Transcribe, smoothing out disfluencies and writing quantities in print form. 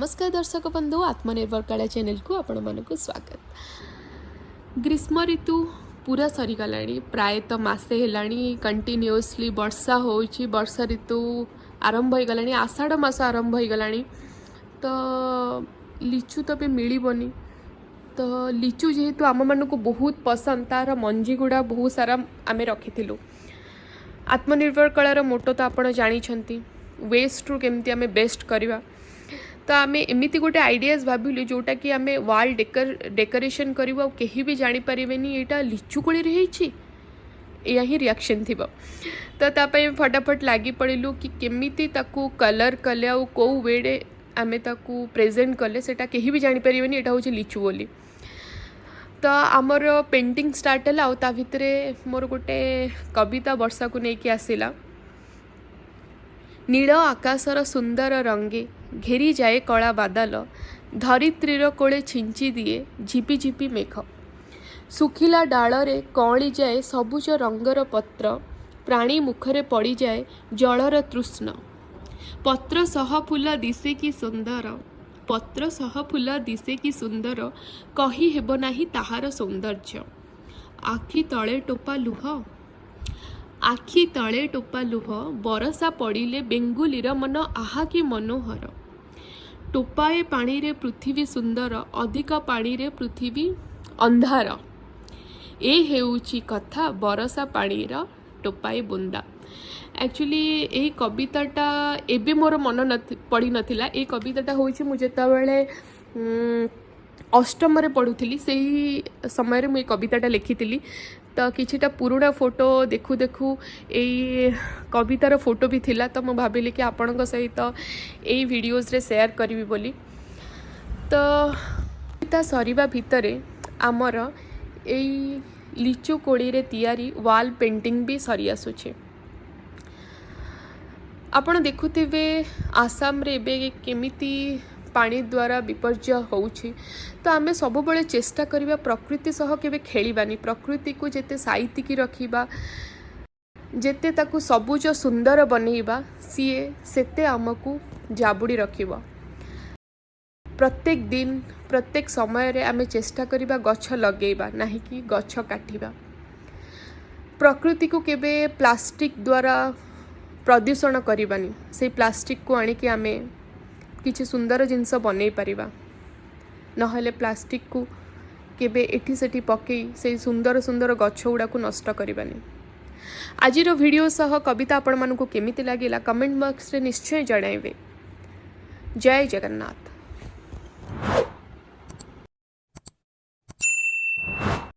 नमस्कार दर्शक बंधु आत्मनिर्भर कला चैनल को आपण मानक स्वागत। ग्रीष्म ऋतु पूरा सरीगला प्रायतः मसे है कंटिन्यूअसली वर्षा होची। वर्षा ऋतु आरंभ हो गला, आषाढ़ मास आरंभ हो गला। तो लिचु तो भी मिलबनी। तो लिचु जेहेतु आम मान को बहुत पसंद, तार मंजी गुड़ा बहुत सारा आम रखी। आत्मनिर्भर कलार मोटो तो आप जानी वेस्ट रु केमती आम बेस्ट करवा। तो आम एमती गोटे आइडियाज भाविलु जोटा कि आम वाल डेकोरेशन करूँ कहीं भी जापर यहाँ लिचु कोड़ी रही या ही रिएक्शन थी। तो तापाई फटाफट लगी पड़ू कि केमिति ताकू कलर कले आ कौ वेडे आम ताकू प्रेजेंट कले सेटा कहीं भी जापर यहाँ हूँ लिचु बोली। तो आमर पेंटिंग स्टार्ट है आ भितर मोर गोटे कविता वर्षा को लेकिन आसला। नील आकाशर सुंदर रंगे घेरी जाए कला बादल, धरित्रीर कोले छिंची दिए झिपी झिपी मेघ। सुखिला डालरे कौली जाए सबुज रंगर पत्र, प्राणी मुखरे पड़ी जाए जलर तृष्ण। पत्र सह फूल दिसे कि सुंदर, पत्र सह फूल दिसे कि सुंदर, कही हेब नाही ताहार सौंदर्य। आखि तले टोपा लुह, आखि तले टोपा लुह, बरसा पड़िले बेंगुलीर मन आहा कि मनोहर। टोपाए पानी रे पृथ्वी सुंदर, अधिक पानी रे पृथ्वी अंधार। ए हेउची कथा बरसा पानी रा टोपाए बुंदा। एक्चुअली यही कविताटा एबे मोर मन पड़ी नथिला। ए कविताटा होइछि मु जेताबेले अष्टम रे पढ़ुथली से समय मुझे कविताटा लिखी। तो किछिटा पुराना फोटो देखु देखु यही कवितार फोटो भी थिला। तो मैं भाविली कि आपणक सहित यही वीडियोज रे शेयर करी बोली। तो कविता सरीबा भितरे आमर यही लिचु कोड़ी रे तैयारी वाल पेंटिंग भी सरी आसुचे। आपण देखुथिबे आसाम रे एबे केमिति पानी द्वारा विपर्जय होउछि। तो आमे सब बळे चेष्टा करिबा प्रकृति सह केबे खेलिबानी, प्रकृति को जेते साइतिकी रखिबा, जेते ताकू सबुज सुंदर बनेइबा, सीए सेते आमकू जाबुड़ी रखिबा। प्रत्येक दिन प्रत्येक समय रे आमे चेष्टा करिबा गछ लगेइबा, नाही कि गछ काटिबा। प्रकृति को केबे प्लास्टिक द्वारा प्रदूषण करिबानी, से प्लास्टिक को आनी कि आमे किछि सुंदर जिनस बनै परिबा। नहले प्लास्टिक को केबे एठी सेठी पकई से सुंदर सुंदर गछ गुड़ा को नष्ट करबानी। आजिर वीडियो सह कविता आपण मानकु केमिति लागिला कमेंट बॉक्स रे निश्चय जणाइबे। जय जगन्नाथ।